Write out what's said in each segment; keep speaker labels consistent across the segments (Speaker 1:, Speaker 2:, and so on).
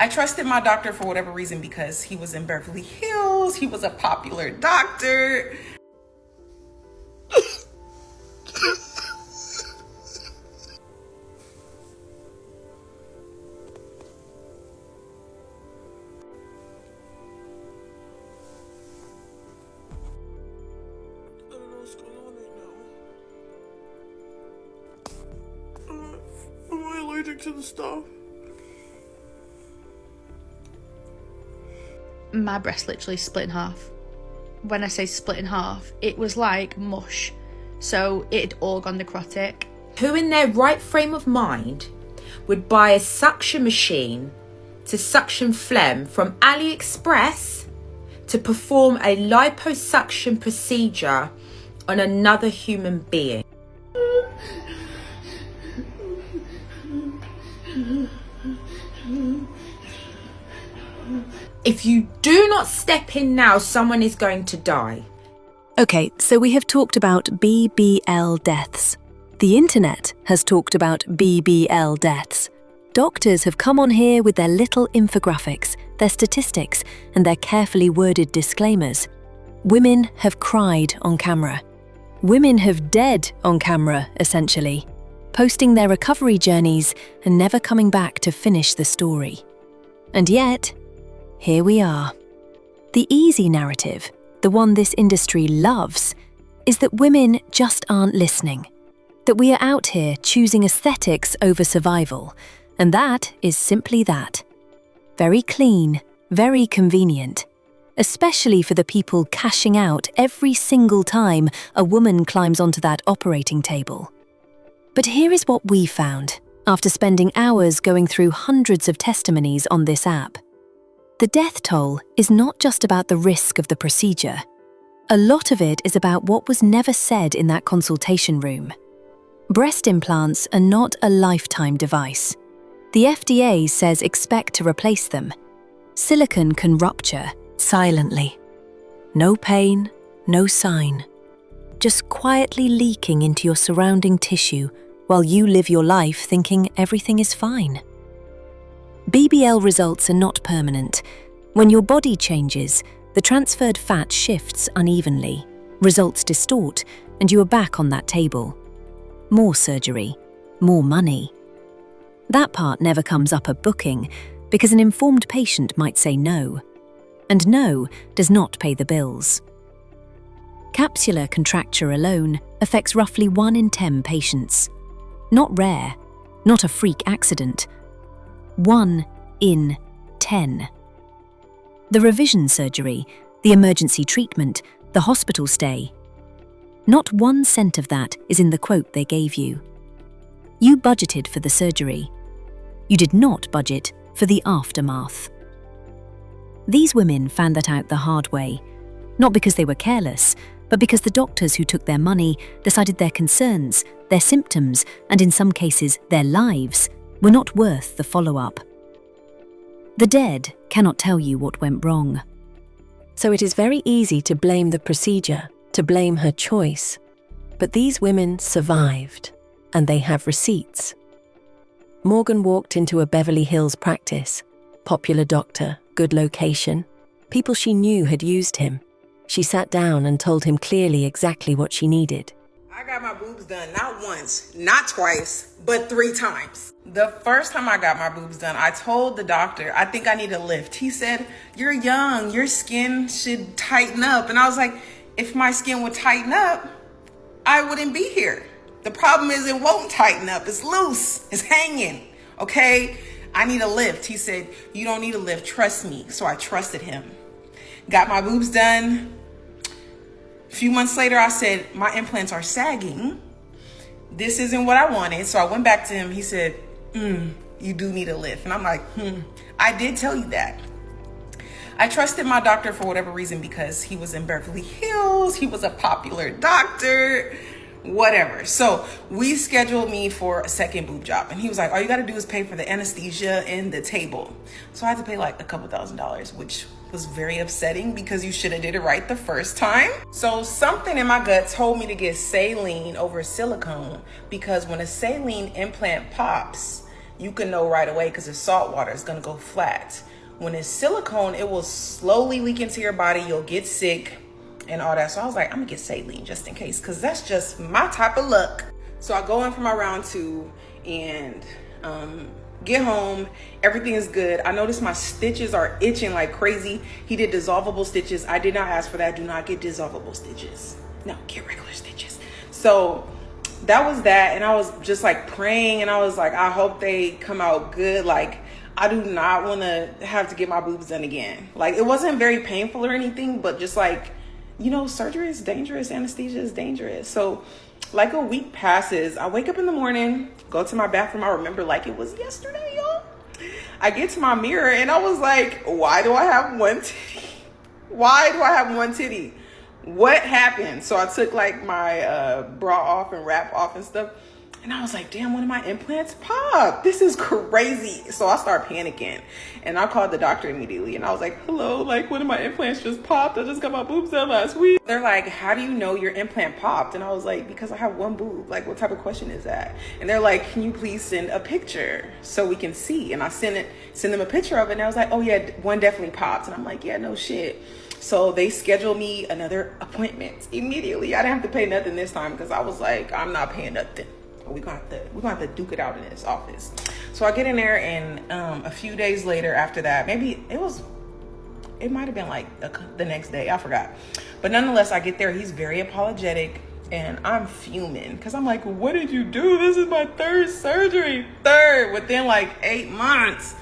Speaker 1: I trusted my doctor for whatever reason because he was in Beverly Hills. He was a popular doctor.
Speaker 2: Am I allergic to the stuff?
Speaker 3: My breast literally split in half. When I say split in half, it was like mush. So it had all gone necrotic.
Speaker 4: Who in their right frame of mind would buy a suction machine to suction phlegm from AliExpress to perform a liposuction procedure on another human being? If you do not step in now, someone is going to die.
Speaker 5: Okay, so we have talked about BBL deaths. The internet has talked about BBL deaths. Doctors have come on here with their little infographics, their statistics, and their carefully worded disclaimers. Women have cried on camera. Women have dead on camera, essentially, posting their recovery journeys and never coming back to finish the story. And yet, here we are. The easy narrative, the one this industry loves, is that women just aren't listening. That we are out here choosing aesthetics over survival, and that is simply that. Very clean, very convenient, especially for the people cashing out every single time a woman climbs onto that operating table. But here is what we found after spending hours going through hundreds of testimonies on this app. The death toll is not just about the risk of the procedure. A lot of it is about what was never said in that consultation room. Breast implants are not a lifetime device. The FDA says expect to replace them. Silicone can rupture silently. No pain, no sign. Just quietly leaking into your surrounding tissue while you live your life thinking everything is fine. BBL results are not permanent. When your body changes, the transferred fat shifts unevenly, results distort, and you are back on that table. More surgery, more money. That part never comes up at booking because an informed patient might say no. And no does not pay the bills. Capsular contracture alone affects roughly 1 in 10 patients. Not rare, not a freak accident. 1 in 10. The revision surgery, the emergency treatment, the hospital stay. Not 1 cent of that is in the quote they gave you. You budgeted for the surgery. You did not budget for the aftermath. These women found that out the hard way, not because they were careless, but because the doctors who took their money decided their concerns, their symptoms, and in some cases their lives, were not worth the follow-up. The dead cannot tell you what went wrong. So it is very easy to blame the procedure, to blame her choice. But these women survived, and they have receipts. Morgan walked into a Beverly Hills practice. Popular doctor, good location. People she knew had used him. She sat down and told him clearly exactly what she needed.
Speaker 1: I got my boobs done not once, not twice, but 3 times. The first time I got my boobs done, I told the doctor, I think I need a lift. He said, you're young, your skin should tighten up. And I was like, if my skin would tighten up, I wouldn't be here. The problem is it won't tighten up. It's loose, it's hanging, okay? I need a lift. He said, you don't need a lift, trust me. So I trusted him. Got my boobs done. A few months later, I said, my implants are sagging. This isn't what I wanted. So I went back to him. He said, you do need a lift. And I'm like, I did tell you that. I trusted my doctor for whatever reason because he was in Beverly Hills. He was a popular doctor, whatever. So we scheduled me for a second boob job. And he was like, all you got to do is pay for the anesthesia and the table. So I had to pay like a couple $1,000s, which was very upsetting because you should have did it right the first time. So something in my gut told me to get saline over silicone because when a saline implant pops, you can know right away because it's salt water. It's going to go flat. When it's silicone, it will slowly leak into your body. You'll get sick and all that. So I was like, I'm going to get saline just in case, because that's just my type of luck. So I go in for my round 2 and get home. Everything is good. I noticed my stitches are itching like crazy. He did dissolvable stitches. I did not ask for that. Do not get dissolvable stitches. No, get regular stitches. So that was that. And I was just like praying, and I was like, I hope they come out good. Like, I do not want to have to get my boobs done again. Like, it wasn't very painful or anything, but just like, you know, surgery is dangerous. Anesthesia is dangerous. So like a week passes. I wake up in the morning, go to my bathroom. I remember like it was yesterday, y'all. I get to my mirror and I was like, why do I have one titty? Why do I have one titty? What happened? So I took like my bra off and wrap off and stuff. And I was like, damn, one of my implants popped. This is crazy. So I started panicking. And I called the doctor immediately. And I was like, hello, like one of my implants just popped. I just got my boobs done last week. They're like, how do you know your implant popped? And I was like, because I have one boob. Like, what type of question is that? And they're like, can you please send a picture so we can see? And I send them a picture of it. And I was like, oh yeah, one definitely popped. And I'm like, yeah, no shit. So they scheduled me another appointment immediately. I didn't have to pay nothing this time because I was like, I'm not paying nothing. We're gonna have to duke it out in this office. So I get in there, and a few days later after that, maybe it might have been like the next day, I forgot. But nonetheless, I get there. He's very apologetic, and I'm fuming because I'm like, what did you do? This is my third surgery. Within like 8 months.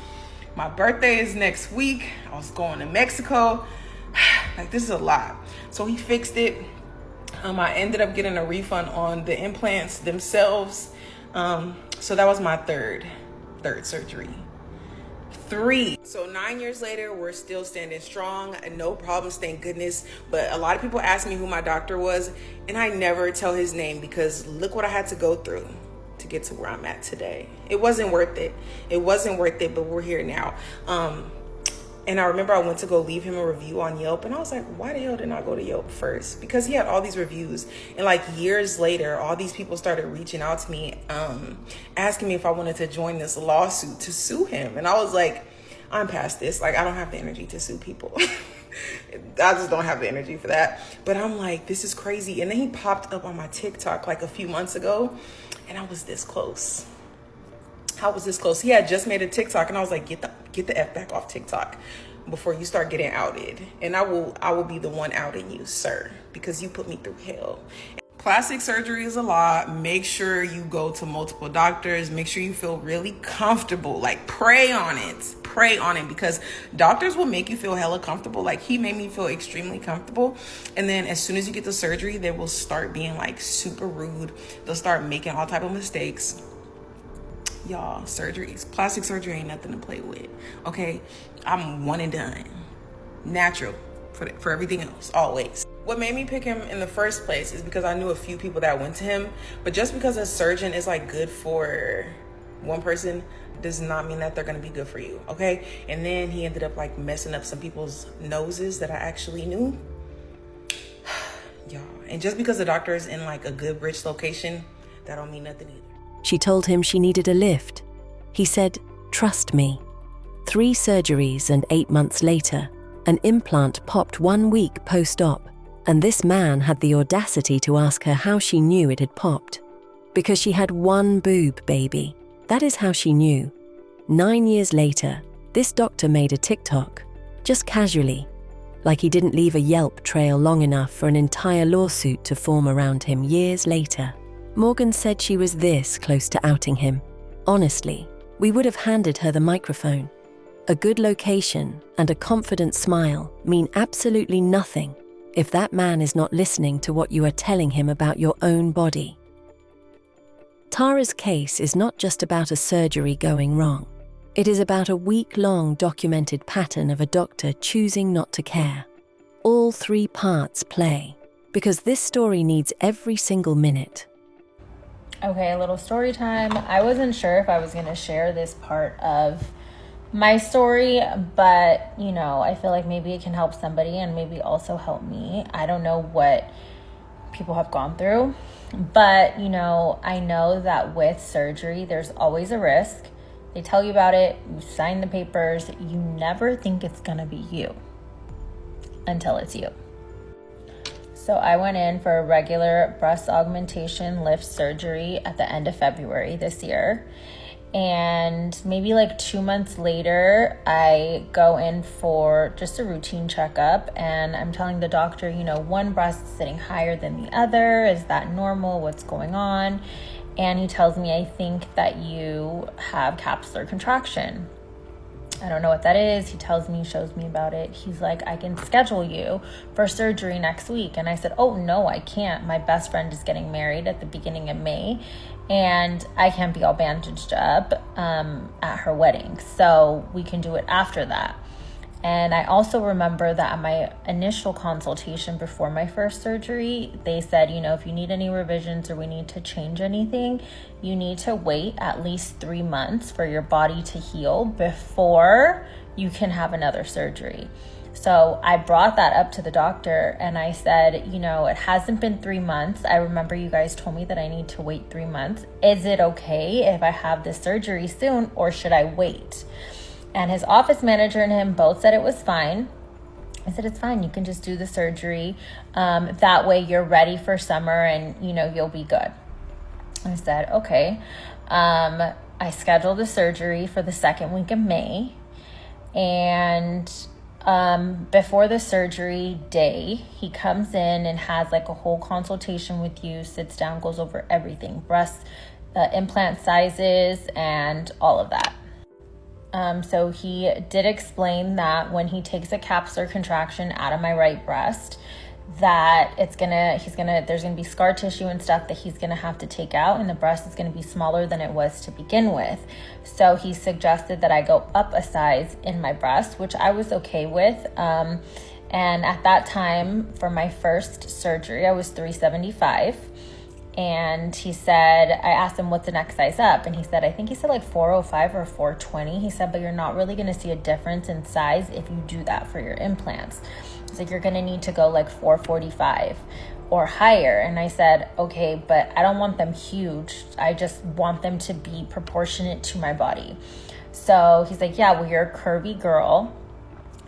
Speaker 1: My birthday is next week. I was going to Mexico. Like, this is a lot. So he fixed it. I ended up getting a refund on the implants themselves. So that was my third surgery. 3. So 9 years later, we're still standing strong. No problems, thank goodness. But a lot of people ask me who my doctor was, and I never tell his name because look what I had to go through to get to where I'm at today. It wasn't worth it. It wasn't worth it, but we're here now. And I remember I went to go leave him a review on Yelp, and I was like, why the hell didn't I go to Yelp first? Because he had all these reviews, and like years later, all these people started reaching out to me, asking me if I wanted to join this lawsuit to sue him. And I was like, I'm past this. Like, I don't have the energy to sue people. I just don't have the energy for that. But I'm like, this is crazy. And then he popped up on my TikTok like a few months ago, and I was this close. How was this close? He had just made a TikTok, and I was like, get the F back off TikTok before you start getting outed. And I will be the one outing you, sir, because you put me through hell. Plastic surgery is a lot. Make sure you go to multiple doctors. Make sure you feel really comfortable. Like, pray on it, because doctors will make you feel hella comfortable. Like, he made me feel extremely comfortable. And then as soon as you get the surgery, they will start being like super rude. They'll start making all type of mistakes. Y'all, surgeries, plastic surgery ain't nothing to play with. Okay, I'm one and done. Natural for everything else, always. What made me pick him in the first place is because I knew a few people that went to him. But just because a surgeon is like good for one person does not mean that they're gonna be good for you, okay? And then he ended up like messing up some people's noses that I actually knew. Y'all, and just because the doctor is in like a good rich location, that don't mean nothing either.
Speaker 5: She told him she needed a lift. He said, trust me. 3 surgeries and 8 months later, an implant popped 1 week post-op, and this man had the audacity to ask her how she knew it had popped. Because she had one boob, baby. That is how she knew. 9 years later, this doctor made a TikTok, just casually, like he didn't leave a Yelp trail long enough for an entire lawsuit to form around him years later. Morgan said she was this close to outing him. Honestly, we would have handed her the microphone. A good location and a confident smile mean absolutely nothing if that man is not listening to what you are telling him about your own body. Tara's case is not just about a surgery going wrong. It is about a week-long documented pattern of a doctor choosing not to care. All 3 parts play, because this story needs every single minute.
Speaker 6: Okay, a little story time. I wasn't sure if I was going to share this part of my story, but, you know, I feel like maybe it can help somebody and maybe also help me. I don't know what people have gone through, but, you know, I know that with surgery, there's always a risk. They tell you about it, you sign the papers, you never think it's gonna be you until it's you. So I went in for a regular breast augmentation lift surgery at the end of February this year. And maybe like 2 months later, I go in for just a routine checkup, and I'm telling the doctor, one breast is sitting higher than the other. Is that normal? What's going on? And he tells me, I think that you have capsular contraction. I don't know what that is. He tells me, shows me about it. He's like, I can schedule you for surgery next week. And I said, oh no, I can't. My best friend is getting married at the beginning of May, and I can't be all bandaged up at her wedding. So we can do it after that. And I also remember that at my initial consultation before my first surgery, they said, if you need any revisions or we need to change anything, you need to wait at least 3 months for your body to heal before you can have another surgery. So I brought that up to the doctor and I said, it hasn't been 3 months. I remember you guys told me that I need to wait 3 months. Is it okay if I have this surgery soon, or should I wait? And his office manager and him both said it was fine. I said, it's fine. You can just do the surgery. That way you're ready for summer and, you'll be good. I said, okay. I scheduled the surgery for the second week of May. And before the surgery day, he comes in and has like a whole consultation with you, sits down, goes over everything, breast implant sizes and all of that. So he did explain that when he takes a capsular contraction out of my right breast, that there's gonna be scar tissue and stuff that he's gonna have to take out, and the breast is gonna be smaller than it was to begin with. So he suggested that I go up a size in my breast, which I was okay with. And at that time, for my first surgery, I was 375. And he said, I asked him, what's the next size up? And he said, I think he said like 405 or 420. He said, but you're not really going to see a difference in size if you do that for your implants. He's like, you're going to need to go like 445 or higher. And I said, okay, but I don't want them huge. I just want them to be proportionate to my body. So he's like, yeah, well, you're a curvy girl.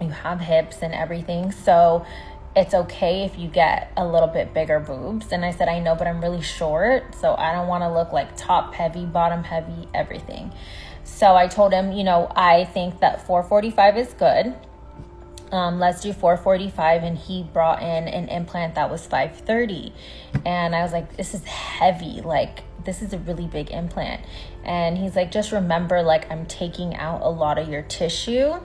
Speaker 6: You have hips and everything. So it's okay if you get a little bit bigger boobs. And I said, I know, but I'm really short, so I don't want to look like top heavy, bottom heavy, everything. So I told him, I think that 445 is good. Let's do 445. And he brought in an implant that was 530. And I was like, this is heavy. Like, this is a really big implant. And he's like, just remember, like, I'm taking out a lot of your tissue.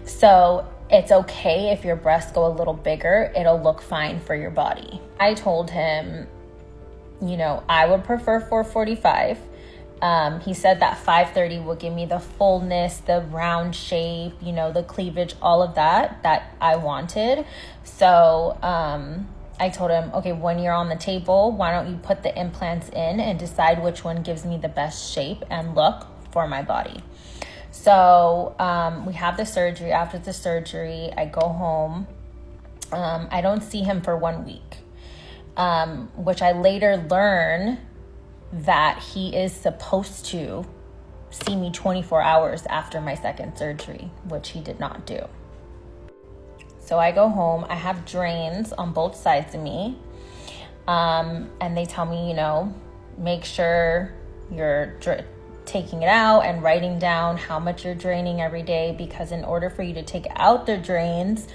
Speaker 6: So it's okay if your breasts go a little bigger. It'll look fine for your body. I told him, I would prefer 445. He said that 530 would give me the fullness, the round shape, the cleavage, all of that I wanted. So I told him, okay, when you're on the table, why don't you put the implants in and decide which one gives me the best shape and look for my body. So we have the surgery. After the surgery, I go home. I don't see him for 1 week, which I later learn that he is supposed to see me 24 hours after my second surgery, which he did not do. So I go home. I have drains on both sides of me. And they tell me, make sure you're taking it out and writing down how much you're draining every day, because in order for you to take out the drains,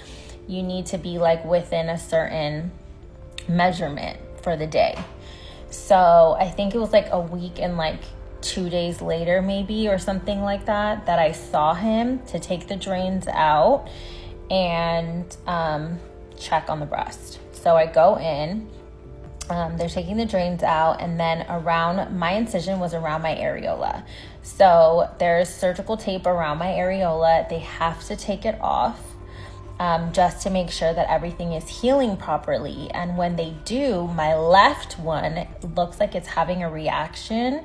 Speaker 6: you need to be like within a certain measurement for the day. So I think it was like a week and like 2 days later maybe, or something like that I saw him to take the drains out and check on the breast. So I go in. They're taking the drains out, and then around my incision was around my areola. So there's surgical tape around my areola. They have to take it off just to make sure that everything is healing properly. And when they do, my left one looks like it's having a reaction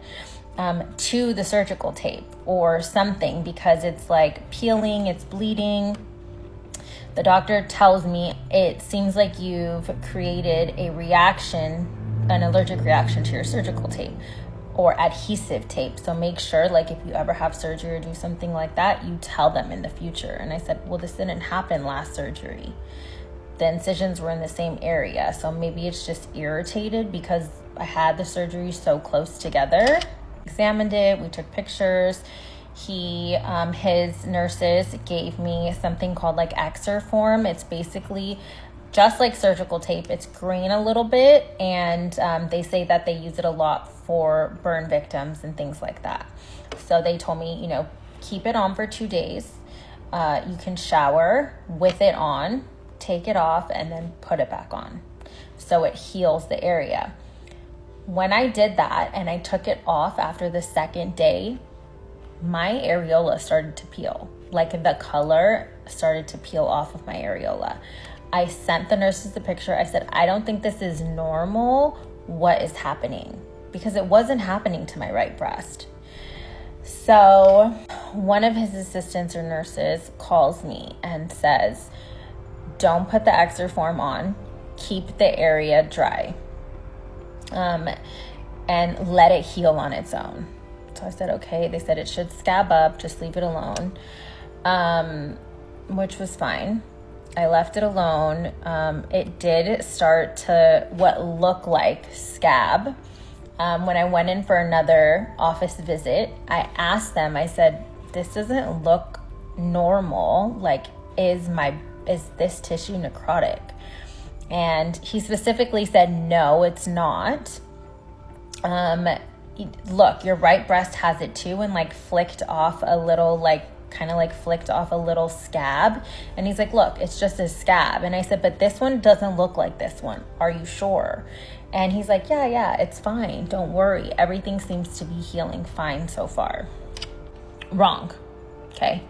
Speaker 6: to the surgical tape or something, because it's like peeling, it's bleeding. The doctor tells me it seems like you've created a reaction, an allergic reaction to your surgical tape. or adhesive tape. So make sure, like, if you ever have surgery or do something like that, you tell them in the future. And I said, well, this didn't happen last surgery. The incisions were in the same area. So maybe it's just irritated because I had the surgery so close together. Examined it, we took pictures. His nurses gave me something called like Exerform. It's basically just like surgical tape. It's green a little bit, and they say that they use it a lot for burn victims and things like that. So they told me, you know, keep it on for 2 days. You can shower with it on, take it off, and then put it back on. So it heals the area. When I did that and I took it off after the second day, my areola started to peel. Like the color started to peel off of my areola. I sent the nurses the picture. I said, I don't think this is normal. What is happening? Because it wasn't happening to my right breast. So one of his assistants or nurses calls me and says, don't put the Exerform on. Keep the area dry. And let it heal on its own. So I said, okay. They said it should scab up, just leave it alone, which was fine. I left it alone. It did start to what looked like scab. When I went in for another office visit, I asked them, I said, this doesn't look normal. Like, is this tissue necrotic? And he specifically said, no, it's not. Look, your right breast has it too, and like flicked off a little, like kind of like flicked off a little scab. And he's like, look, it's just a scab. And I said, but this one doesn't look like this one. Are you sure? And he's like, yeah, it's fine. Don't worry. Everything seems to be healing fine so far. Wrong. Okay.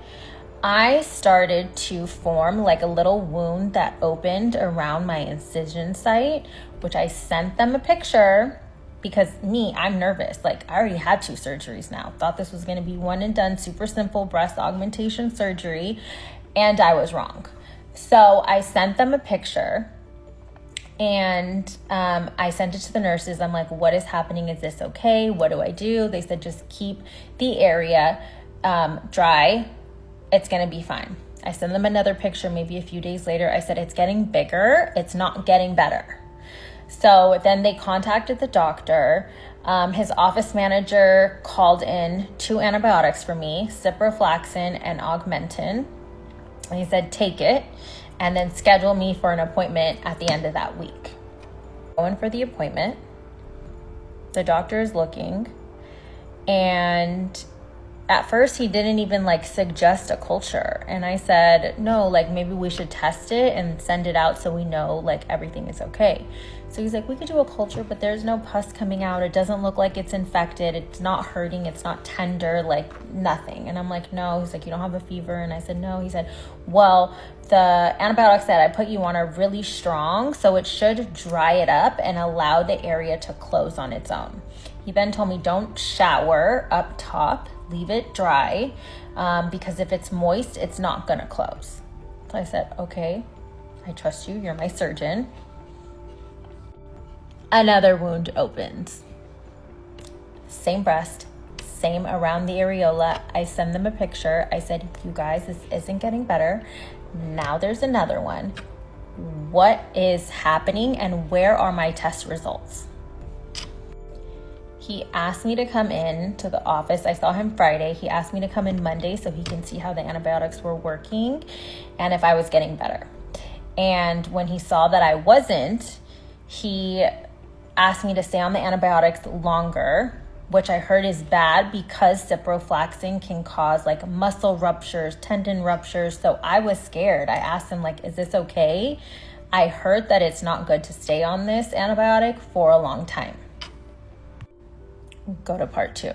Speaker 6: I started to form like a little wound that opened around my incision site, which I sent them a picture. Because I'm nervous. Like, I already had 2 surgeries now. Thought this was going to be one and done, super simple breast augmentation surgery. And I was wrong. So I sent them a picture. And I sent it to the nurses. I'm like, what is happening? Is this okay? What do I do? They said, just keep the area dry. It's going to be fine. I sent them another picture maybe a few days later. I said, it's getting bigger. It's not getting better. So then they contacted the doctor. His office manager called in 2 antibiotics for me, ciprofloxacin and augmentin. And he said, take it and then schedule me for an appointment at the end of that week. Going for the appointment. The doctor is looking, and at first he didn't even like suggest a culture. And I said, no, like maybe we should test it and send it out so we know like everything is okay. So he's like, we could do a culture, but there's no pus coming out. It doesn't look like it's infected. It's not hurting. It's not tender, like nothing. And I'm like, no. He's like, you don't have a fever? And I said, no. He said, well, the antibiotics that I put you on are really strong, so it should dry it up and allow the area to close on its own. He then told me, don't shower up top. Leave it dry, because if it's moist, it's not gonna close. So I said, okay, I trust you. You're my surgeon. Another wound opens. Same breast, same around the areola. I send them a picture. I said, you guys, this isn't getting better. Now there's another one. What is happening and where are my test results? He asked me to come in to the office. I saw him Friday. He asked me to come in Monday so he can see how the antibiotics were working and if I was getting better. And when he saw that I wasn't, he asked me to stay on the antibiotics longer, which I heard is bad because ciprofloxacin can cause like muscle ruptures, tendon ruptures. So I was scared. I asked him, like, is this okay? I heard that it's not good to stay on this antibiotic for a long time. Go to part 2.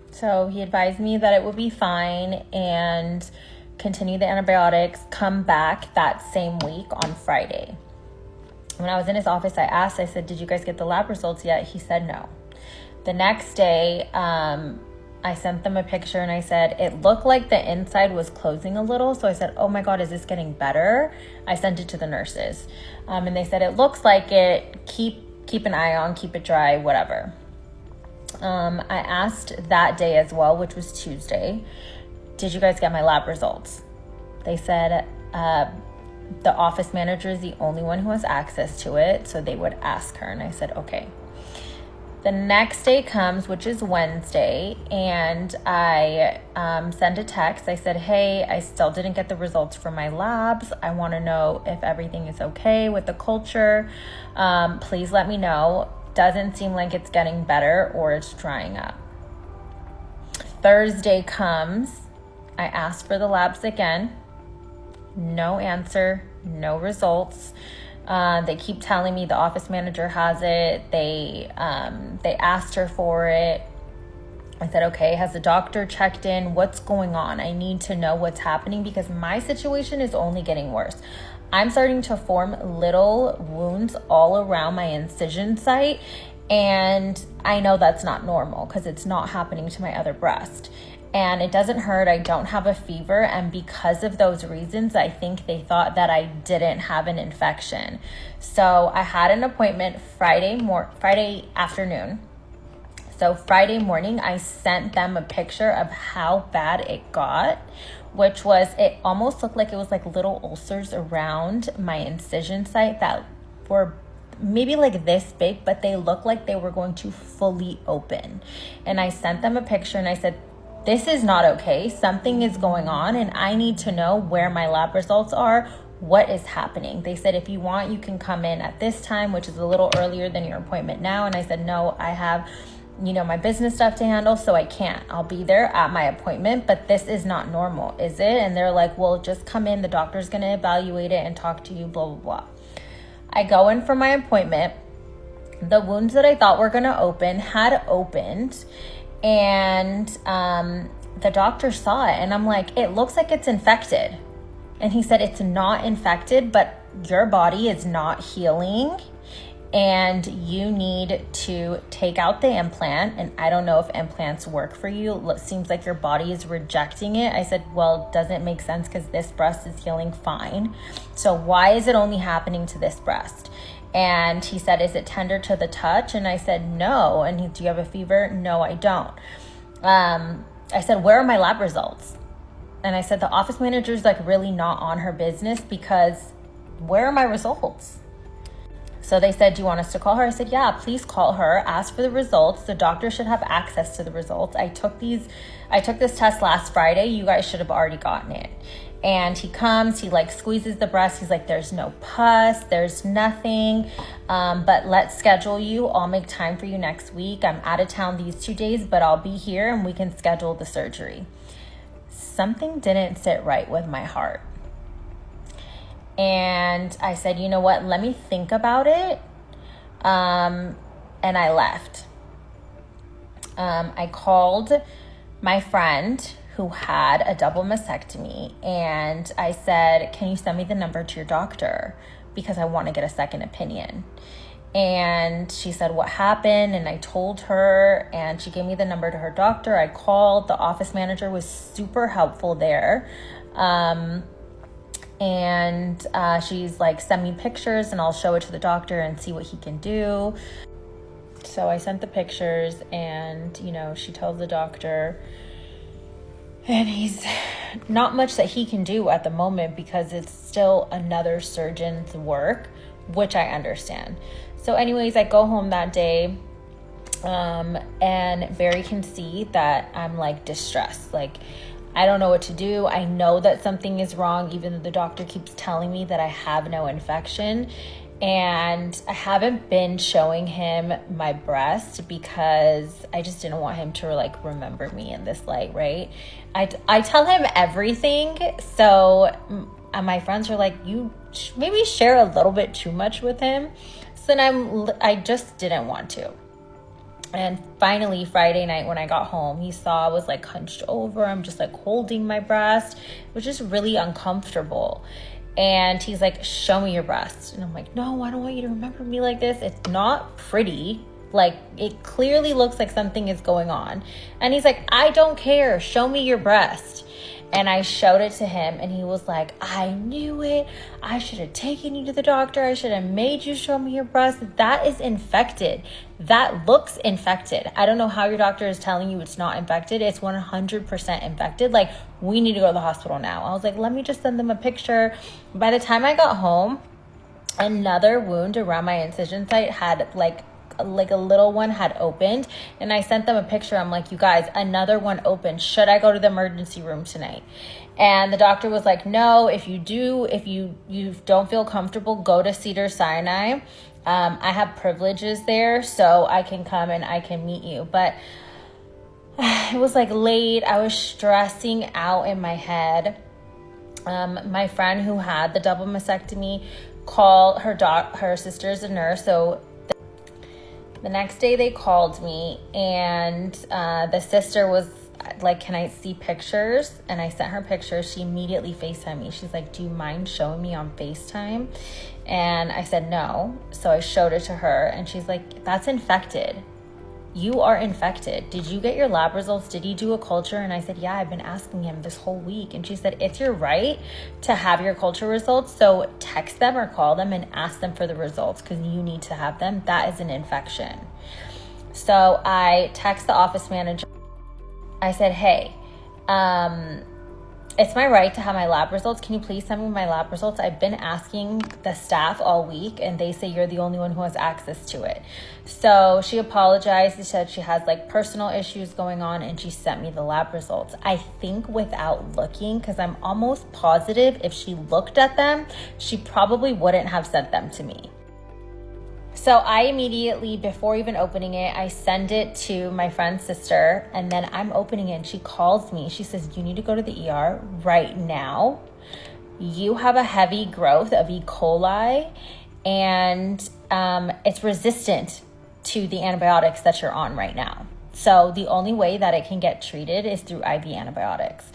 Speaker 6: So he advised me that it would be fine and continue the antibiotics, come back that same week on Friday. When I was in his office, I asked, I said, did you guys get the lab results yet? He said no. The next day, I sent them a picture and I said, it looked like the inside was closing a little. So I said, oh my God, is this getting better? I sent it to the nurses. And they said, it looks like it. Keep an eye on, keep it dry, whatever. I asked that day as well, which was Tuesday, did you guys get my lab results? They said the office manager is the only one who has access to it, so they would ask her. And I said, okay. The next day comes, which is Wednesday, and I send a text. I said, hey, I still didn't get the results from my labs. I want to know if everything is okay with the culture. Please let me know. Doesn't seem like it's getting better or it's drying up. Thursday comes. I asked for the labs again. No answer, no results. They keep telling me the office manager has it. They asked her for it. I said, okay, has the doctor checked in? What's going on? I need to know what's happening because my situation is only getting worse. I'm starting to form little wounds all around my incision site. And I know that's not normal because it's not happening to my other breast. And it doesn't hurt. I don't have a fever. And because of those reasons, I think they thought that I didn't have an infection. So I had an appointment Friday afternoon. So Friday morning, I sent them a picture of how bad it got, which was, it almost looked like it was like little ulcers around my incision site that were maybe like this big, but they looked like they were going to fully open. And I sent them a picture and I said, this is not okay. Something is going on and I need to know where my lab results are. What is happening? They said, if you want, you can come in at this time, which is a little earlier than your appointment now. And I said, no, I have, my business stuff to handle, so I can't. I'll be there at my appointment, but this is not normal, is it? And they're like, well, just come in. The doctor's going to evaluate it and talk to you, blah, blah, blah. I go in for my appointment. The wounds that I thought were going to open had opened. And the doctor saw it and I'm like, it looks like it's infected. And he said, it's not infected, but your body is not healing and you need to take out the implant. And I don't know if implants work for you. It seems like your body is rejecting it. I said, well, doesn't make sense because this breast is healing fine. So why is it only happening to this breast? And he said, is it tender to the touch? And I said, no. And do you have a fever? No, I don't. I said, where are my lab results? And I said, the office manager's like really not on her business because where are my results? So they said, do you want us to call her? I said, yeah, please call her. Ask for the results. The doctor should have access to the results. I took this test last Friday. You guys should have already gotten it. And he comes, he like squeezes the breast. He's like, there's no pus, there's nothing, but let's schedule you. I'll make time for you next week. I'm out of town these 2 days, but I'll be here and we can schedule the surgery. Something didn't sit right with my heart. And I said, you know what, let me think about it. And I left. I called my friend who had a double mastectomy and I said, can you send me the number to your doctor because I want to get a second opinion? And she said, what happened? And I told her and she gave me the number to her doctor. I called. The office manager was super helpful there. And she's like, send me pictures and I'll show it to the doctor and see what he can do. So I sent the pictures and, she tells the doctor, and he's not much that he can do at the moment because it's still another surgeon's work, which I understand. So anyways, I go home that day and Barry can see that I'm like distressed. Like, I don't know what to do. I know that something is wrong, even though the doctor keeps telling me that I have no infection. And I haven't been showing him my breast because I just didn't want him to like remember me in this light, right? I tell him everything. So my friends are like, you maybe share a little bit too much with him. So then I just didn't want to. And finally, Friday night when I got home, he saw I was like hunched over. I'm just like holding my breast. It was just really uncomfortable. And he's like, show me your breast. And I'm like, no, I don't want you to remember me like this. It's not pretty. Like, it clearly looks like something is going on. And he's like, I don't care. Show me your breast. And I showed it to him and he was like, I knew it. I should have taken you to the doctor. I should have made you show me your breast. That is infected. That looks infected. I don't know how your doctor is telling you it's not infected. It's 100% infected. Like, we need to go to the hospital now. I was like, let me just send them a picture. By the time I got home, another wound around my incision site had like a little one had opened, and I sent them a picture. I'm like, you guys, another one opened. Should I go to the emergency room tonight? And the doctor was like, no, if you don't feel comfortable, go to Cedars-Sinai. I have privileges there, so I can come and I can meet you. But it was like late. I was stressing out in my head. My friend who had the double mastectomy called her sister's a nurse, so the next day they called me, and the sister was like, can I see pictures? And I sent her pictures. She immediately FaceTimed me. She's like, do you mind showing me on FaceTime? And I said no. So I showed it to her, and she's like, that's infected. You are infected. Did you get your lab results? Did he do a culture? And I said, yeah, I've been asking him this whole week. And she said, it's your right to have your culture results. So text them or call them and ask them for the results, because you need to have them. That is an infection. So I text the office manager. I said, hey, it's my right to have my lab results. Can you please send me my lab results? I've been asking the staff all week, and they say you're the only one who has access to it. So she apologized. She said she has like personal issues going on, and she sent me the lab results. I think without looking, because I'm almost positive if she looked at them, she probably wouldn't have sent them to me. So I immediately, before even opening it, I send it to my friend's sister, and then I'm opening it and she calls me. She says, you need to go to the ER right now. You have a heavy growth of E. coli, and it's resistant to the antibiotics that you're on right now. So the only way that it can get treated is through IV antibiotics.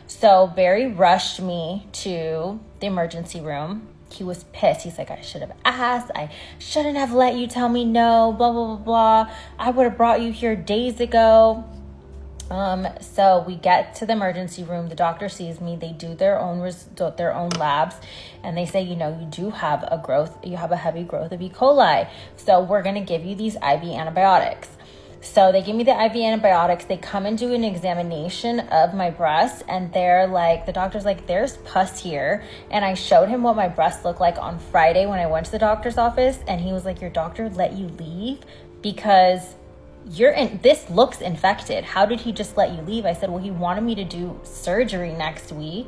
Speaker 6: So Barry rushed me to the emergency room. He was pissed. He's like, I should have asked. I shouldn't have let you tell me no, blah, blah, blah, blah. I would have brought you here days ago. So we get to the emergency room. The doctor sees me. They do their own labs, and they say, you do have a growth. You have a heavy growth of E. coli. So we're going to give you these IV antibiotics. So they give me the IV antibiotics. They come and do an examination of my breast, and the doctor's like, there's pus here. And I showed him what my breast looked like on Friday when I went to the doctor's office, and he was like, your doctor let you leave because this looks infected. How did he just let you leave? I said, well, he wanted me to do surgery next week.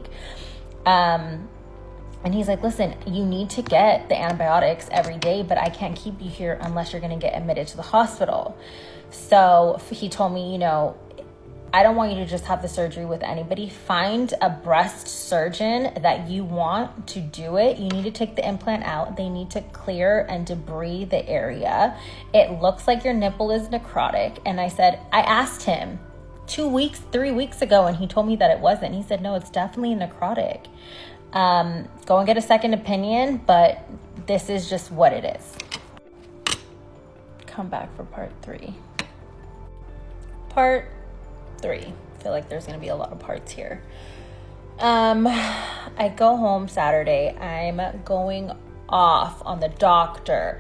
Speaker 6: And he's like, listen, you need to get the antibiotics every day, but I can't keep you here unless you're going to get admitted to the hospital. So he told me, I don't want you to just have the surgery with anybody. Find a breast surgeon that you want to do it. You need to take the implant out. They need to clear and debris the area. It looks like your nipple is necrotic. And I asked him 3 weeks ago, and he told me that it wasn't. He said, no, it's definitely necrotic. Go and get a second opinion, but this is just what it is. Come back for part 3. Part 3. I feel like there's going to be a lot of parts here. I go home Saturday. I'm going off on the doctor,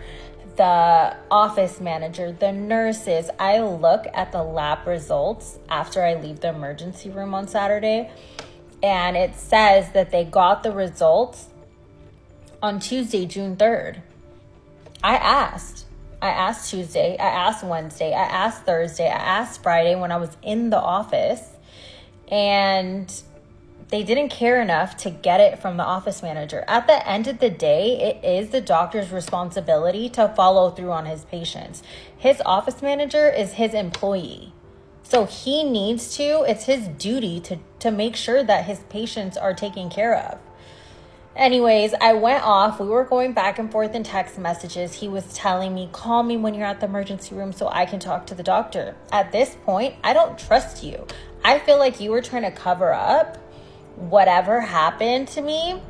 Speaker 6: the office manager, the nurses. I look at the lab results after I leave the emergency room on Saturday, and it says that they got the results on Tuesday, June 3rd. I asked Tuesday, I asked Wednesday, I asked Thursday, I asked Friday when I was in the office, and they didn't care enough to get it from the office manager. At the end of the day, it is the doctor's responsibility to follow through on his patients. His office manager is his employee. So he needs to, it's his duty to make sure that his patients are taken care of. Anyways, I went off. We were going back and forth in text messages. He was telling me, call me when you're at the emergency room so I can talk to the doctor. At this point, I don't trust you. I feel like you were trying to cover up whatever happened to me.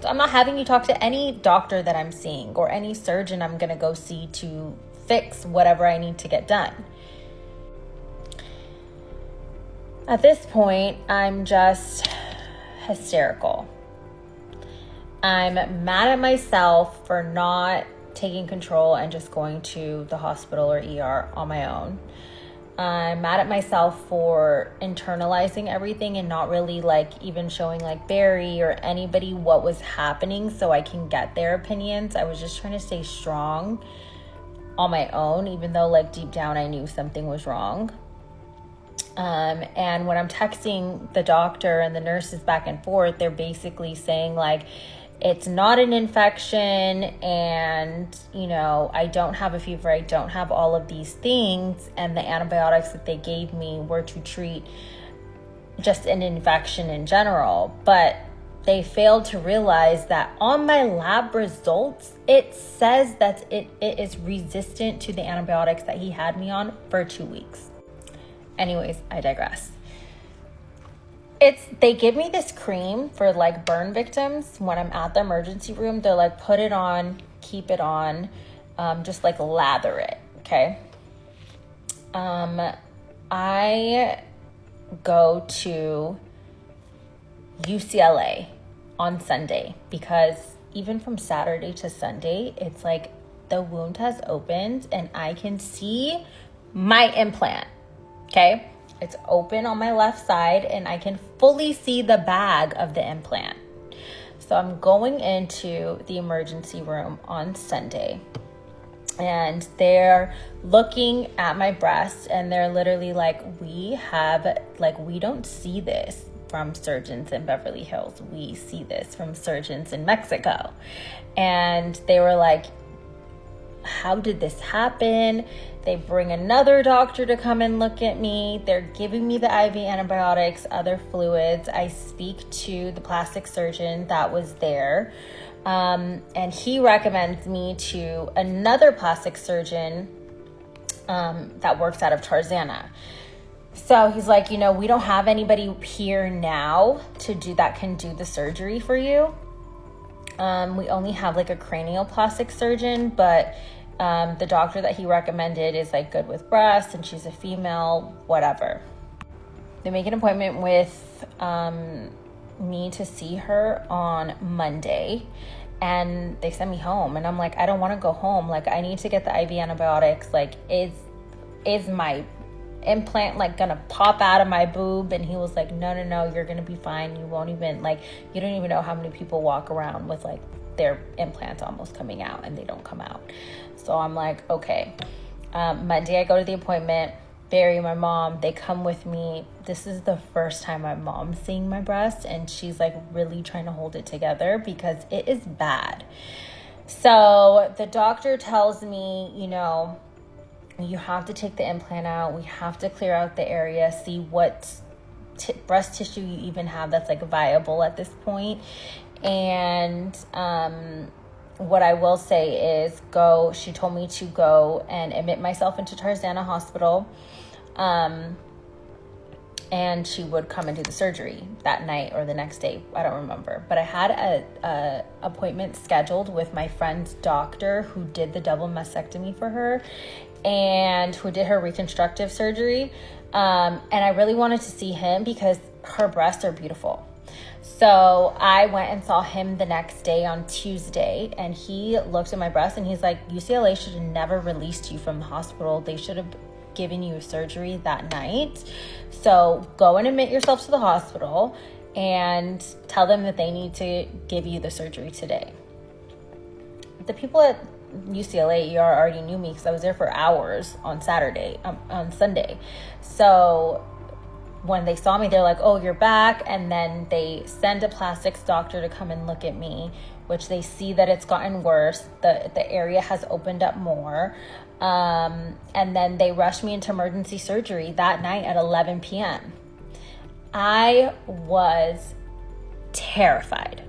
Speaker 6: So I'm not having you talk to any doctor that I'm seeing or any surgeon I'm going to go see to fix whatever I need to get done. At this point, I'm just hysterical. I'm mad at myself for not taking control and just going to the hospital or ER on my own. I'm mad at myself for internalizing everything and not really like even showing like Barry or anybody what was happening so I can get their opinions. I was just trying to stay strong on my own, even though like deep down I knew something was wrong. And when I'm texting the doctor and the nurses back and forth, they're basically saying like, it's not an infection and, you know, I don't have a fever, I don't have all of these things. And the antibiotics that they gave me were to treat just an infection in general. But they failed to realize that on my lab results, it says that it is resistant to the antibiotics that he had me on for 2 weeks. Anyways, I digress. They give me this cream for like burn victims when I'm at the emergency room. They're like, put it on, keep it on, just like lather it, okay? I go to UCLA on Sunday because even from Saturday to Sunday, it's like the wound has opened and I can see my implant, okay? It's open on my left side and I can fully see the bag of the implant. So I'm going into the emergency room on Sunday and they're looking at my breast and they're literally like, we don't see this from surgeons in Beverly Hills. We see this from surgeons in Mexico. And they were like, how did this happen? They bring another doctor to come and look at me. They're giving me the IV antibiotics, other fluids. I speak to the plastic surgeon that was there. And he recommends me to another plastic surgeon that works out of Tarzana. So he's like, you know, we don't have anybody here now that can do the surgery for you. We only have like a cranioplastic surgeon, but the doctor that he recommended is like good with breasts and she's a female, whatever. They make an appointment with me to see her on Monday and they send me home and I'm like, I don't want to go home. Like I need to get the IV antibiotics. Like is my implant like gonna pop out of my boob? And he was like, no, you're gonna be fine. You won't even you don't even know how many people walk around with like their implants almost coming out and they don't come out. So I'm like, okay. Monday I go to the appointment. Barry, my mom, they come with me. This is the first time my mom's seeing my breast and she's like really trying to hold it together because it is bad. So the doctor tells me, you know, you have to take the implant out. We have to clear out the area, see what breast tissue you even have that's like viable at this point. And what I will say is she told me to go and admit myself into Tarzana Hospital. And she would come and do the surgery that night or the next day. I don't remember. But I had a appointment scheduled with my friend's doctor who did the double mastectomy for her and who did her reconstructive surgery. And I really wanted to see him because her breasts are beautiful. So I went and saw him the next day on Tuesday and he looked at my breast and he's like, UCLA should have never released you from the hospital. They should have given you surgery that night. So go and admit yourself to the hospital and tell them that they need to give you the surgery today. The people at UCLA ER already knew me because I was there for hours on Sunday. So when they saw me, they're like, oh, you're back. And then they send a plastics doctor to come and look at me, which they see that it's gotten worse. The area has opened up more. And then they rushed me into emergency surgery that night at 11 p.m. I was terrified.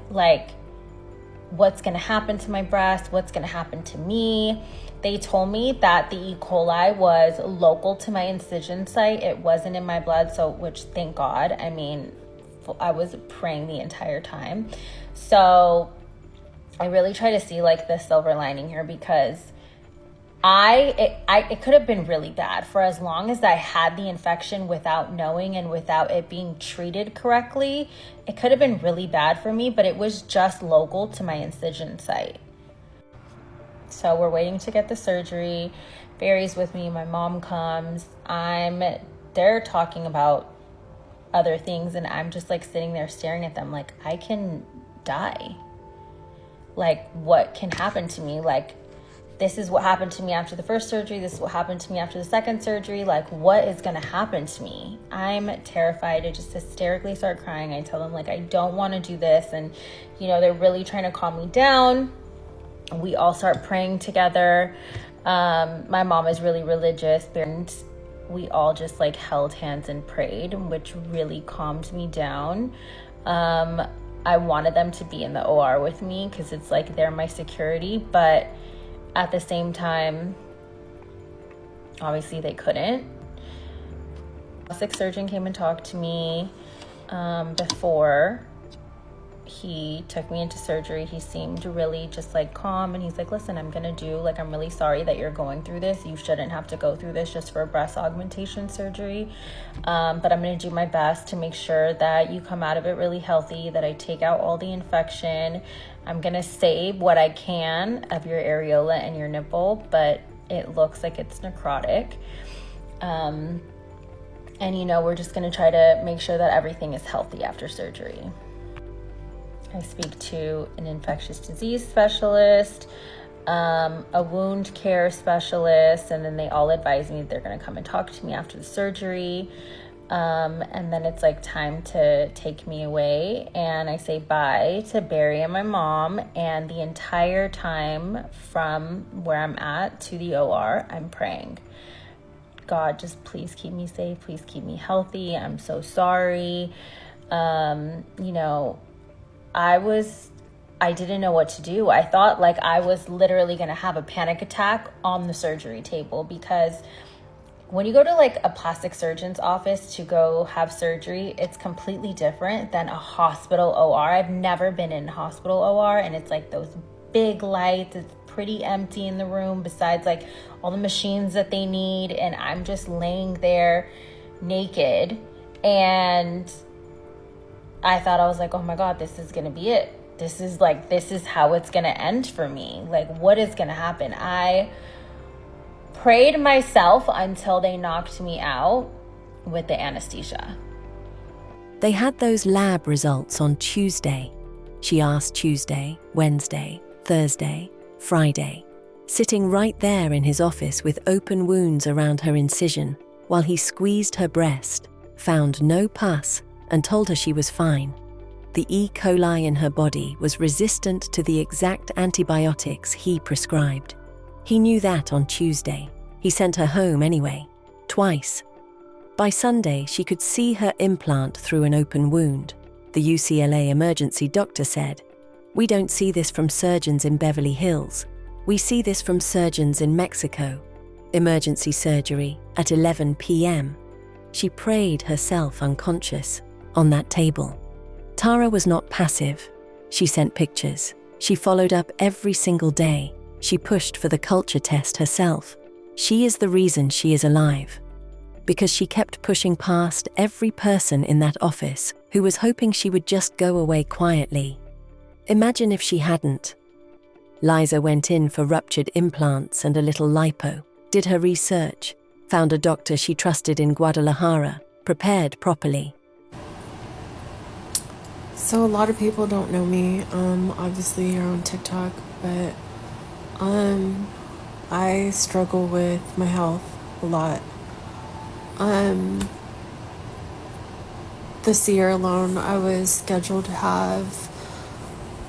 Speaker 6: Like, what's going to happen to my breast? What's going to happen to me? They told me that the E. coli was local to my incision site. It wasn't in my blood, which thank God. I mean, I was praying the entire time. So I really try to see like the silver lining here because it could have been really bad for as long as I had the infection without knowing and without it being treated correctly. It could have been really bad for me, but it was just local to my incision site. So we're waiting to get the surgery. Barry's with me. My mom comes. They're talking about other things, and I'm just like sitting there staring at them like, I can die. Like, what can happen to me? Like, this is what happened to me after the first surgery. This is what happened to me after the second surgery. Like, what is going to happen to me? I'm terrified. I just hysterically start crying. I tell them, like, I don't want to do this. And, you know, they're really trying to calm me down. We all start praying together. My mom is really religious, and we all just like held hands and prayed, which really calmed me down. I wanted them to be in the OR with me because it's like they're my security, but at the same time, obviously they couldn't. A plastic surgeon came and talked to me before he took me into surgery. He seemed really just like calm, and he's like, listen, I'm really sorry that you're going through this. You shouldn't have to go through this just for a breast augmentation surgery. But I'm going to do my best to make sure that you come out of it really healthy, that I take out all the infection. I'm going to save what I can of your areola and your nipple, but it looks like it's necrotic. And, you know, we're just going to try to make sure that everything is healthy after surgery. I speak to an infectious disease specialist, a wound care specialist, and then they all advise me that they're going to come and talk to me after the surgery. And then it's like time to take me away, and I say bye to Barry and my mom. And the entire time from where I'm at to the OR, I'm praying, God, just please keep me safe. Please keep me healthy. I'm so sorry. You know, I didn't know what to do. I thought like I was literally going to have a panic attack on the surgery table, because when you go to like a plastic surgeon's office to go have surgery, it's completely different than a hospital OR. I've never been in a hospital OR, and it's like those big lights. It's pretty empty in the room besides like all the machines that they need. And I'm just laying there naked, and I thought, I was like, oh my God, this is going to be it. This is how it's going to end for me. Like, what is going to happen? I prayed myself until they knocked me out with the anesthesia.
Speaker 5: They had those lab results on Tuesday. She asked Tuesday, Wednesday, Thursday, Friday, sitting right there in his office with open wounds around her incision while he squeezed her breast, found no pus, and told her she was fine. The E. coli in her body was resistant to the exact antibiotics he prescribed. He knew that on Tuesday. He sent her home anyway, twice. By Sunday, she could see her implant through an open wound. The UCLA emergency doctor said, "We don't see this from surgeons in Beverly Hills. We see this from surgeons in Mexico." Emergency surgery at 11 p.m. She prayed herself unconscious on that table. Tara was not passive. She sent pictures. She followed up every single day. She pushed for the culture test herself. She is the reason she is alive. Because she kept pushing past every person in that office who was hoping she would just go away quietly. Imagine if she hadn't. Liza went in for ruptured implants and a little lipo, did her research, found a doctor she trusted in Guadalajara, prepared properly.
Speaker 2: So a lot of people don't know me, obviously you're on TikTok, but I struggle with my health a lot. This year alone, I was scheduled to have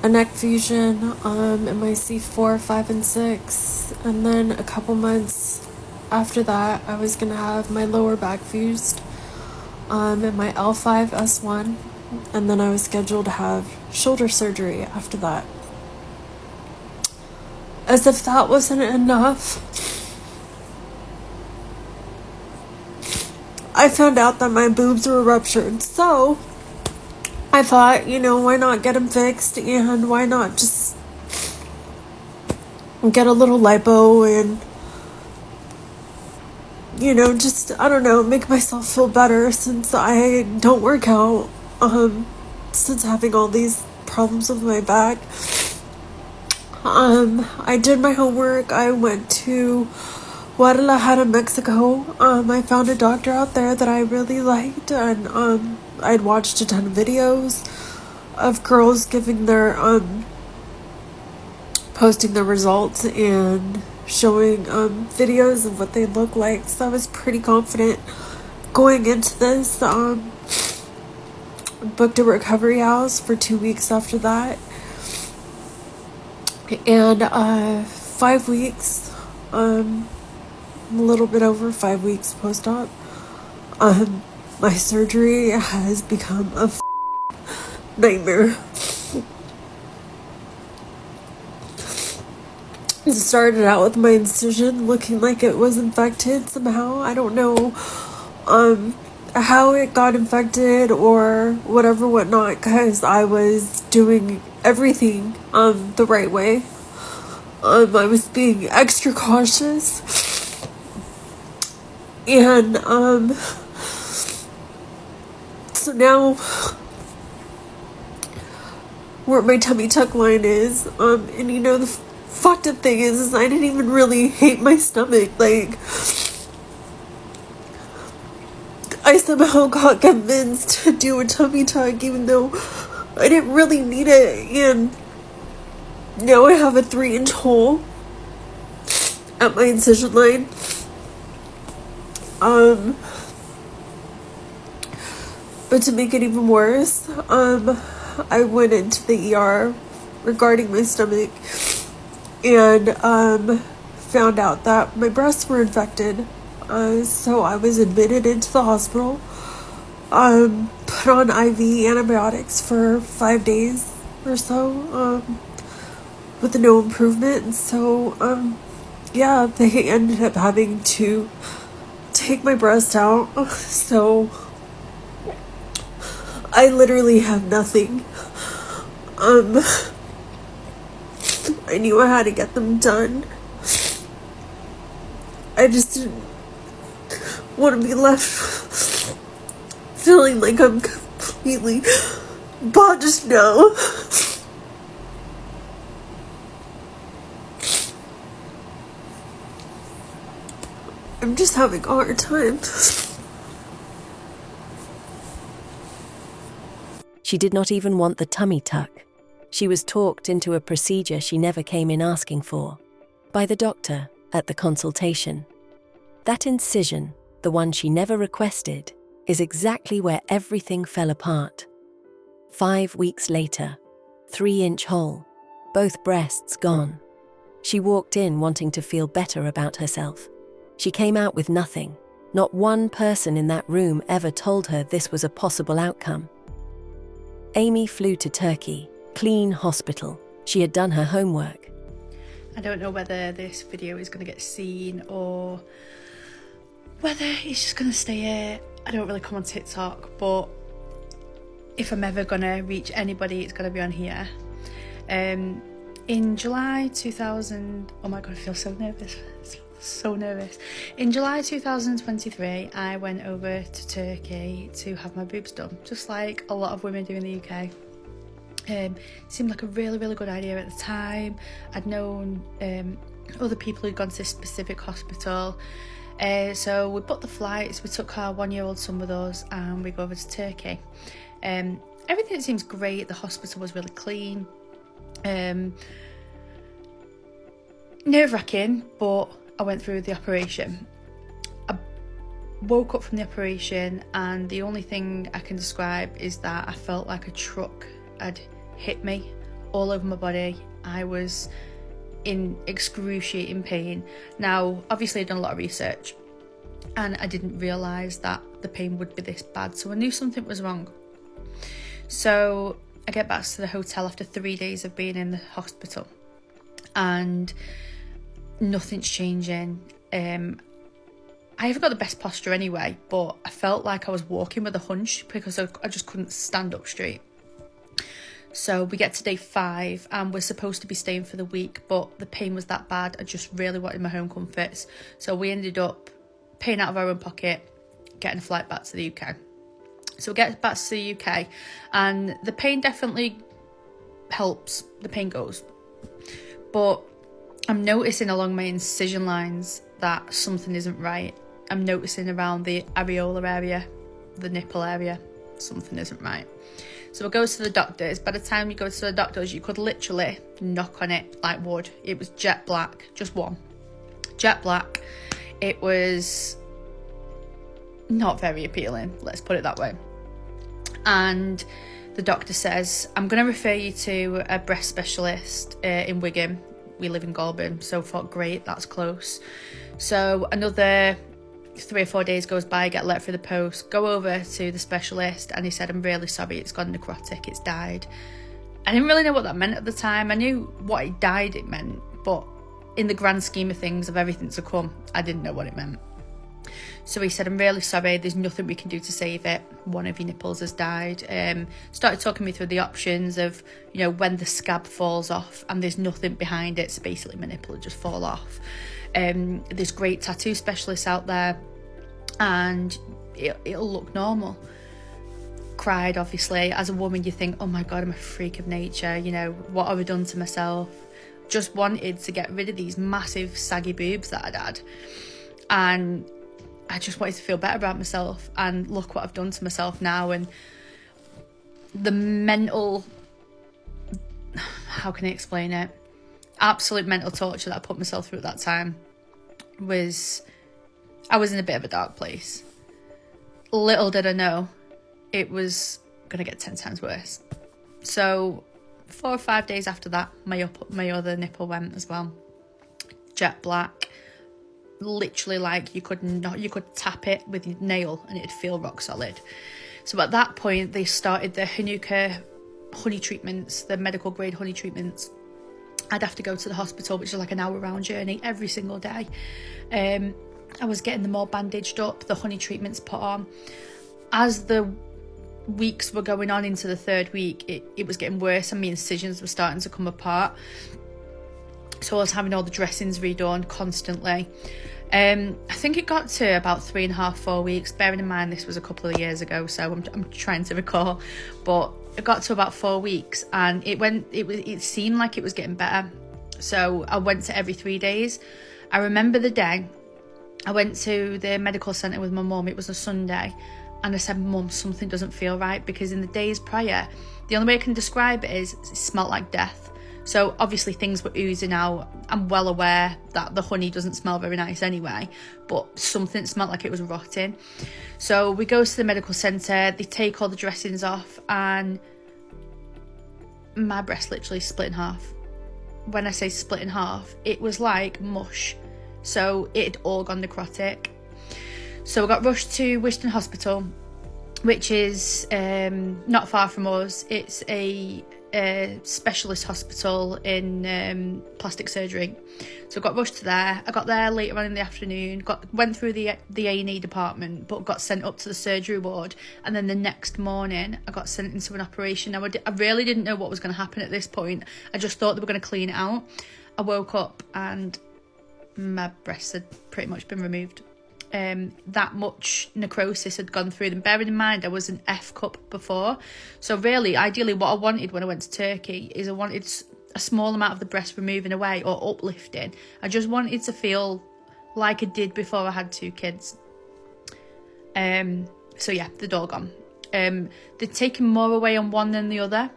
Speaker 2: a neck fusion in my C4, 5, and 6, and then a couple months after that, I was gonna have my lower back fused in my L5, S1. And then I was scheduled to have shoulder surgery after that. As if that wasn't enough, I found out that my boobs were ruptured. So I thought, why not get them fixed, and why not just get a little lipo and just, I don't know, make myself feel better since I don't work out, since having all these problems with my back. I did my homework. I went to Guadalajara, Mexico. I found a doctor out there that I really liked, and I'd watched a ton of videos of girls giving their posting their results and showing videos of what they look like. So I was pretty confident going into this. Booked a recovery house for 2 weeks after that, and 5 weeks, a little bit over 5 weeks post-op, my surgery has become a nightmare. It started out with my incision looking like it was infected somehow. I don't know how it got infected or whatnot, because I was doing everything the right way. I was being extra cautious, and so now where my tummy tuck line is, and the fucked up thing is I didn't even really hate my stomach. Like, I somehow got convinced to do a tummy tuck even though I didn't really need it, and now I have a 3-inch hole at my incision line. But to make it even worse, I went into the ER regarding my stomach and found out that my breasts were infected. So I was admitted into the hospital, put on IV antibiotics for 5 days or so, with no improvement. And so, yeah, they ended up having to take my breast out. So I literally have nothing. I knew I had to get them done. I just didn't want to be left feeling like I'm completely botched now. I'm just having a hard time.
Speaker 5: She did not even want the tummy tuck. She was talked into a procedure she never came in asking for, by the doctor at the consultation. That incision, the one she never requested, is exactly where everything fell apart. 5 weeks later, 3-inch hole, both breasts gone. She walked in wanting to feel better about herself. She came out with nothing. Not one person in that room ever told her this was a possible outcome. Amy flew to Turkey, clean hospital. She had done her homework.
Speaker 3: I don't know whether this video is going to get seen or whether it's just going to stay here. I don't really come on TikTok, but if I'm ever going to reach anybody, it's going to be on here. In July 2000, oh my god, I feel so nervous. So nervous. In July 2023, I went over to Turkey to have my boobs done, just like a lot of women do in the UK. Seemed like a really good idea at the time. I'd known other people who'd gone to this specific hospital, so we booked the flights. We took our 1-year-old son with us and we go over to Turkey. Everything seems great. The hospital was really clean. Nerve-wracking, but I went through the operation. I woke up from the operation and the only thing I can describe is that I felt like a truck had hit me all over my body. I was in excruciating pain. Now, obviously I'd done a lot of research and I didn't realise that the pain would be this bad, so I knew something was wrong. So I get back to the hotel after 3 days of being in the hospital and nothing's changing. I haven't got the best posture anyway, but I felt like I was walking with a hunch because I just couldn't stand up straight. So we get to day 5 and we're supposed to be staying for the week, but the pain was that bad. I just really wanted my home comforts. So we ended up paying out of our own pocket, getting a flight back to the UK. So we get back to the UK, and the pain definitely helps. The pain goes. But I'm noticing along my incision lines that something isn't right. I'm noticing around the areola area, the nipple area, something isn't right. So I go to the doctors. By the time you go to the doctors, you could literally knock on it like wood. It was jet black, just one. Jet black. It was not very appealing, let's put it that way. And the doctor says, I'm going to refer you to a breast specialist in Wigan. We live in Goulburn, so I thought, great, that's close. So another 3 or 4 days goes by, I get a letter through the post, go over to the specialist, and he said, I'm really sorry, it's gone necrotic, it's died. I didn't really know what that meant at the time. I knew what it died it meant, but in the grand scheme of things, of everything to come, I didn't know what it meant. So he said, I'm really sorry, there's nothing we can do to save it. One of your nipples has died. Started talking me through the options of, you know, when the scab falls off and there's nothing behind it, so basically my nipple will just fall off. There's great tattoo specialists out there and it'll look normal. Cried, obviously. As a woman, you think, oh my God, I'm a freak of nature. You know, what have I done to myself? Just wanted to get rid of these massive saggy boobs that I'd had. And I just wanted to feel better about myself, and look what I've done to myself now. And the mental, how can I explain it? Absolute mental torture that I put myself through at that time was, I was in a bit of a dark place. Little did I know it was going to get 10 times worse. So 4 or 5 days after that, my other nipple went as well. Jet black. Literally, like you could tap it with your nail and it'd feel rock solid. So at that point they started the Hanukkah honey treatments, the medical grade honey treatments. I'd have to go to the hospital, which is like an hour round journey every single day. I was getting them all bandaged up, the honey treatments put on. As the weeks were going on into the 3rd week, it was getting worse and my incisions were starting to come apart. So I was having all the dressings redone constantly. I think it got to about 3.5, 4 weeks. Bearing in mind this was a couple of years ago, so I'm trying to recall. But it got to about 4 weeks, and it seemed like it was getting better. So I went to every 3 days. I remember the day I went to the medical centre with my mum. It was a Sunday, and I said, Mum, something doesn't feel right, because in the days prior, the only way I can describe it is it smelled like death. So obviously things were oozing out. I'm well aware that the honey doesn't smell very nice anyway, but something smelled like it was rotting. So we go to the medical centre, they take all the dressings off, and my breast literally split in half. When I say split in half, it was like mush. So it had all gone necrotic. So I got rushed to Wiston Hospital, which is not far from us. It's a specialist hospital in plastic surgery. So I got rushed to there. I got there later on in the afternoon, went through the A&E department, but got sent up to the surgery ward. And then the next morning, I got sent into an operation. Now, I really didn't know what was going to happen at this point. I just thought they were going to clean it out. I woke up and my breasts had pretty much been removed. That much necrosis had gone through them. Bearing in mind I was an F cup before, so really ideally what I wanted when I went to Turkey is I wanted a small amount of the breast removing away or uplifting. I just wanted to feel like I did before I had 2 kids. So yeah, they'd all gone. They'd taken more away on one than the other.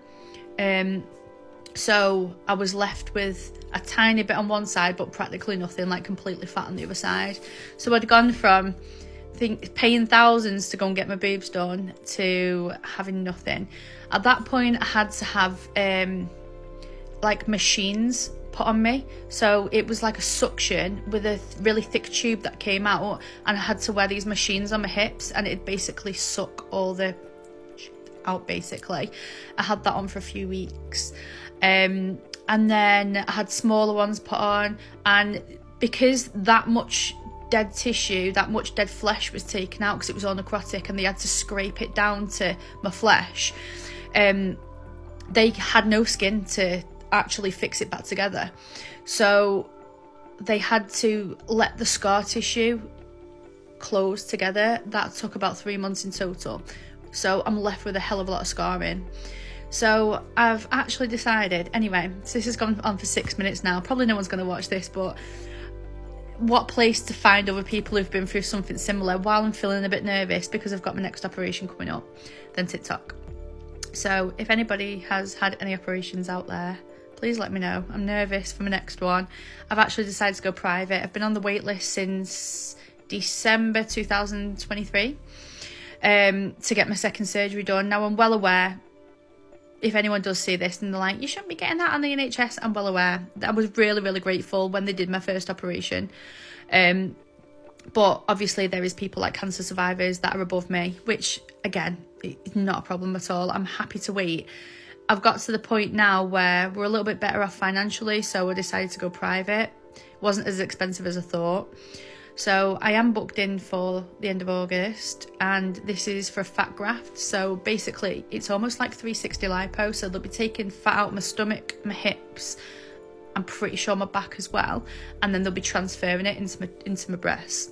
Speaker 3: So I was left with a tiny bit on one side, but practically nothing, like completely fat on the other side. So I'd gone from paying thousands to go and get my boobs done to having nothing. At that point, I had to have like machines put on me. So it was like a suction with a really thick tube that came out, and I had to wear these machines on my hips, and it'd basically suck all the shit out, basically. I had that on for a few weeks. And then I had smaller ones put on, and because that much dead tissue, that much dead flesh was taken out because it was all necrotic, and they had to scrape it down to my flesh, they had no skin to actually fix it back together. So they had to let the scar tissue closed together. That took about 3 months in total. So I'm left with a hell of a lot of scarring. So I've actually decided, anyway, so this has gone on for 6 minutes now. Probably no one's going to watch this, but what place to find other people who've been through something similar while I'm feeling a bit nervous because I've got my next operation coming up than TikTok. So if anybody has had any operations out there, please let me know. I'm nervous for my next one. I've actually decided to go private. I've been on the wait list since December 2023 to get my second surgery done. Now I'm well aware, if anyone does see this and they're like, you shouldn't be getting that on the NHS, I'm well aware. I was really, really grateful when they did my first operation. But obviously there is people like cancer survivors that are above me, which again, it's not a problem at all. I'm happy to wait. I've got to the point now where we're a little bit better off financially, so I decided to go private. It wasn't as expensive as I thought. So I am booked in for the end of August, and this is for a fat graft. So basically it's almost like 360 lipo. So they'll be taking fat out my stomach, my hips, I'm pretty sure my back as well, and then they'll be transferring it into my breasts.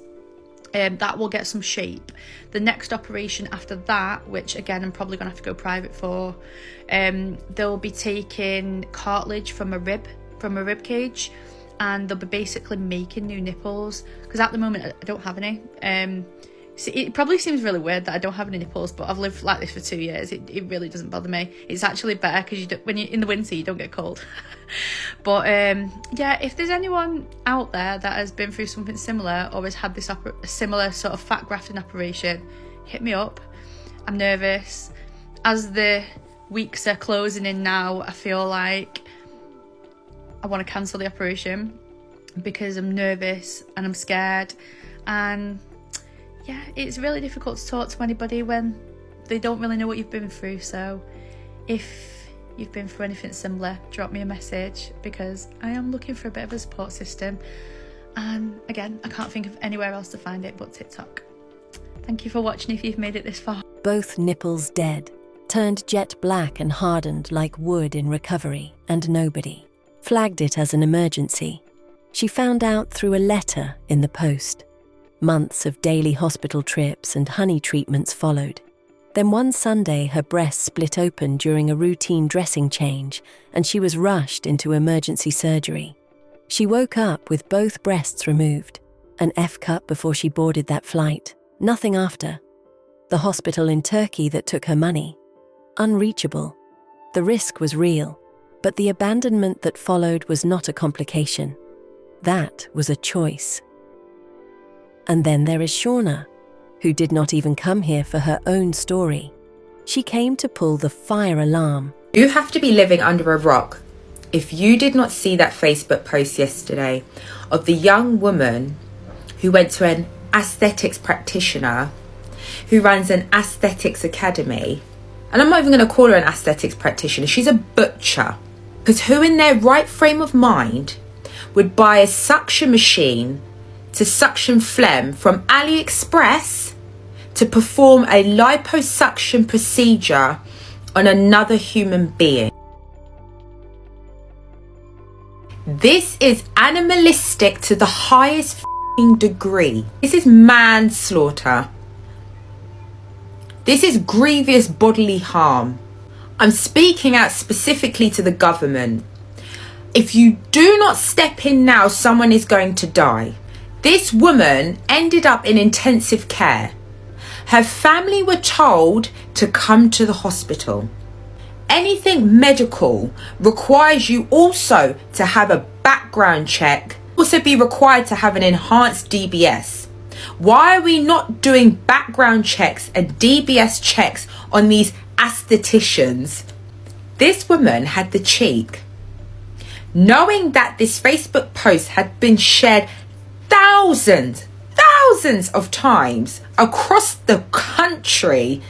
Speaker 3: That will get some shape. The next operation after that, which again I'm probably gonna have to go private for, they'll be taking cartilage from a rib cage, and they'll be basically making new nipples, because at the moment I don't have any. So it probably seems really weird that I don't have any nipples, but I've lived like this for 2 years. It really doesn't bother me. It's actually better because when you're in the winter you don't get cold. But yeah, if there's anyone out there that has been through something similar or has had this similar sort of fat grafting operation, hit me up. I'm nervous. As the weeks are closing in now, I feel like I want to cancel the operation because I'm nervous and I'm scared, and yeah, it's really difficult to talk to anybody when they don't really know what you've been through. So if you've been through anything similar, drop me a message, because I am looking for a bit of a support system, and again, I can't think of anywhere else to find it but TikTok. Thank you for watching if you've made it this far.
Speaker 5: Both nipples dead, turned jet black and hardened like wood in recovery, and nobody flagged it as an emergency. She found out through a letter in the post. Months of daily hospital trips and honey treatments followed. Then one Sunday, her breast split open during a routine dressing change, and she was rushed into emergency surgery. She woke up with both breasts removed, an F-cup before she boarded that flight, nothing after. The hospital in Turkey that took her money, unreachable. The risk was real, but the abandonment that followed was not a complication. That was a choice. And then there is Shauna, who did not even come here for her own story. She came to pull the fire alarm.
Speaker 4: You have to be living under a rock if you did not see that Facebook post yesterday of the young woman who went to an aesthetics practitioner who runs an aesthetics academy. And I'm not even going to call her an aesthetics practitioner. She's a butcher. Because who in their right frame of mind would buy a suction machine to suction phlegm from AliExpress to perform a liposuction procedure on another human being? This is animalistic to the highest degree. This is manslaughter. This is grievous bodily harm. I'm speaking out specifically to the government. If you do not step in now, someone is going to die. This woman ended up in intensive care. Her family were told to come to the hospital. Anything medical requires you also to have a background check, also be required to have an enhanced DBS. Why are we not doing background checks and DBS checks on these aestheticians? This woman had the cheek, knowing that this Facebook post had been shared thousands of times across the country,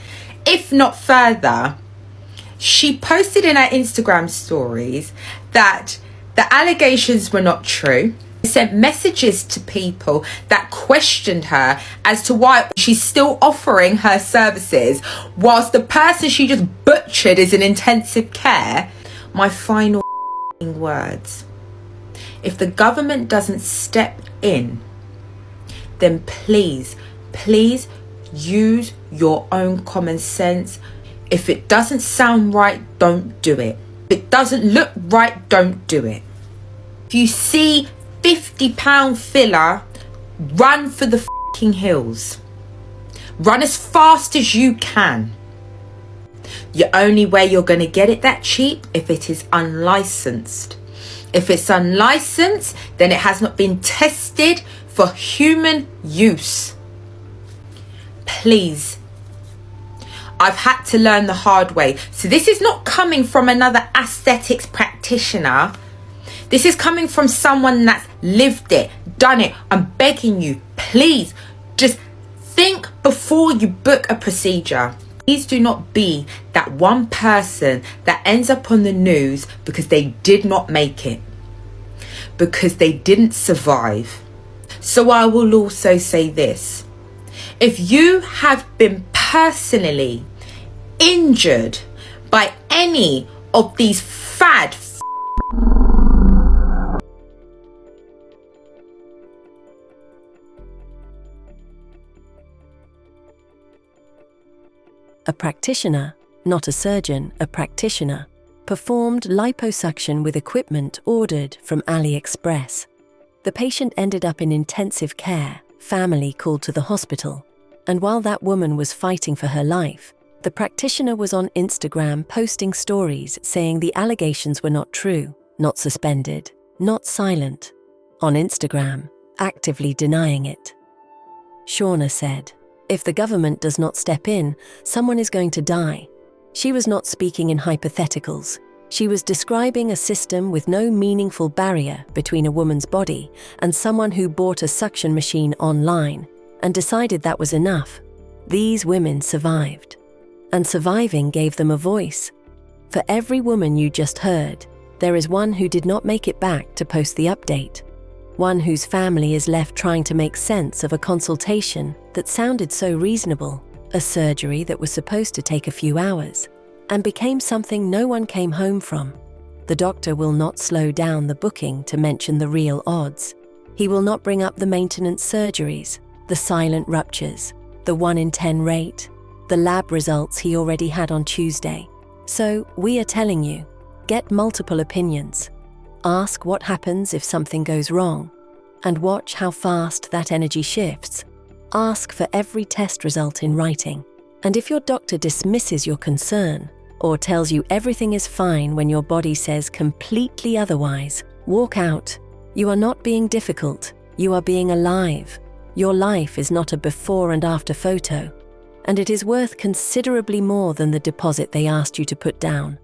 Speaker 4: if not further. She posted in her Instagram stories that the allegations were not true. Sent messages to people that questioned her as to why she's still offering her services whilst the person she just butchered is in intensive care. My final words: if the government doesn't step in, then please please use your own common sense. If it doesn't sound right, don't do it. If it doesn't look right, don't do it. If you see £50 filler, run for the fucking hills. Run as fast as you can. The only way you're going to get it that cheap if it is unlicensed. If it's unlicensed, then it has not been tested for human use. Please. I've had to learn the hard way. So this is not coming from another aesthetics practitioner. This is coming from someone that's lived it, done it. I'm begging you, please, just think before you book a procedure. Please do not be that one person that ends up on the news because they did not make it, because they didn't survive. So I will also say this. If you have been personally injured by any of these fad
Speaker 5: A practitioner, not a surgeon, a practitioner, performed liposuction with equipment ordered from AliExpress. The patient ended up in intensive care, family called to the hospital, and while that woman was fighting for her life, the practitioner was on Instagram posting stories saying the allegations were not true, not suspended, not silent. On Instagram, actively denying it. Shauna said, "If the government does not step in, someone is going to die." She was not speaking in hypotheticals. She was describing a system with no meaningful barrier between a woman's body and someone who bought a suction machine online and decided that was enough. These women survived. And surviving gave them a voice. For every woman you just heard, there is one who did not make it back to post the update. One whose family is left trying to make sense of a consultation that sounded so reasonable, a surgery that was supposed to take a few hours, and became something no one came home from. The doctor will not slow down the booking to mention the real odds. He will not bring up the maintenance surgeries, the silent ruptures, the 1 in 10 rate, the lab results he already had on Tuesday. So we are telling you, get multiple opinions. Ask what happens if something goes wrong, and watch how fast that energy shifts. Ask for every test result in writing. And if your doctor dismisses your concern, or tells you everything is fine when your body says completely otherwise, walk out. You are not being difficult, you are being alive. Your life is not a before and after photo, and it is worth considerably more than the deposit they asked you to put down.